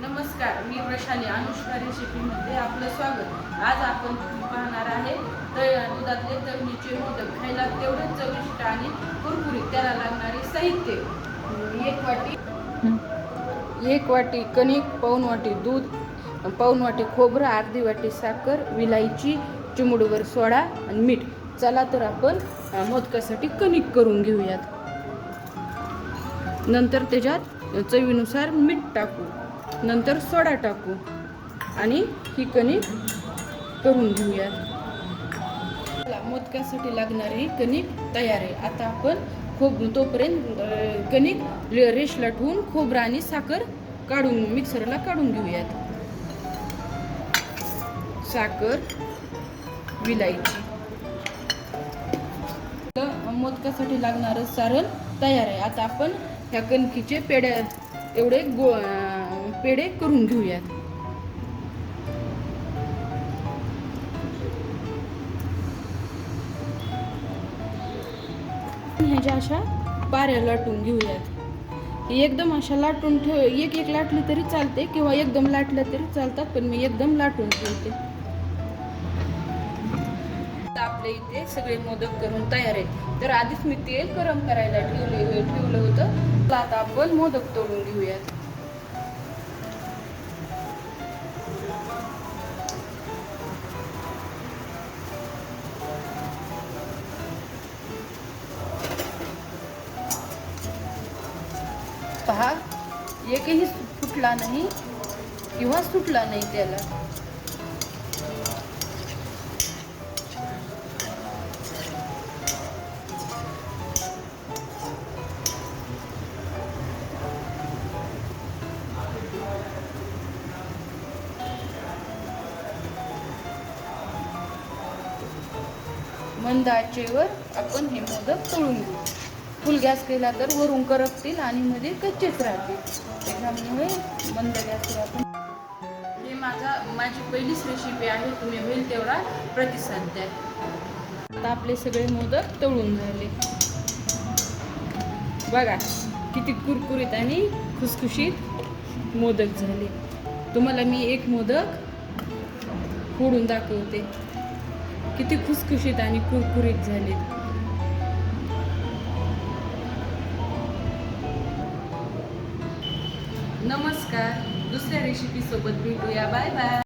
नमस्कार, मी वैशाली अनुष्का रेसिपीमध्ये आपलं स्वागत. आज आपण पाहणार आहे दुधातले तळणीचे मोदक. खायला तेवढे चविष्ट आणि कुरकुरीत. त्याला लागणारे साहित्य: एक वाटी कणिक, पाऊण वाटी दूध, पाऊण वाटी खोबरं, अर्धी वाटी साखर, विलायची, चिमूटभर सोडा आणि मीठ. चला तर आपण मोदकासाठी कणिक करून घेऊयात. नंतर त्याच्यात चवीनुसार मीठ टाकू, नंतर सोडा टाकू आणि ही कणिक करून घेऊयात. मोदकासाठी लागणारी कणिक तयार आहे. आता आपण तोपर्यंत कणिक रेशला ठेवून खोबरं आणि साखर मिक्सरला काढून घेऊयात. साखर, विलायची. मोदकासाठी लागणारं सारण तयार आहे. आता आपण ह्या कणकीचे पेढे करून घेऊयात. ह्याच्या अशा पाऱ्या लाटून घेऊयात. एकदम अशा लाटून एक लाटली तरी चालते किंवा एकदम लाटलं तरी चालतात, पण मी एकदम लाटून ठेवते. आपल्या इथे सगळे मोदक करून तयार आहेत. तर आधीच मी तेल गरम करायला ठेवलं होतं. आता आपण मोदक तळून घेऊयात. पहा, एकही फुटला नाही किंवा सुटला नाही त्याला. मंद आचेवर आपण हे मोदक तळून घेऊ. फुल गॅस केला तर वरून करपतील आणि मध्ये कच्चेच राहतील. त्याच्यामुळे मंद गॅसवर आपण. हे माझी पहिलीच रेसिपी आहे. तुम्ही होईल तेवढा प्रतिसाद द्या. आता आपले सगळे मोदक तळून झाले. बघा किती कुरकुरीत आणि खुसखुशीत मोदक झाले. तुम्हाला मी एक मोदक फोडून दाखवते. किती खुसखुशीत आणि कुरकुरीत झाले. नमस्कार, दुसऱ्या रेसिपी सोबत भेटूया. Bye bye.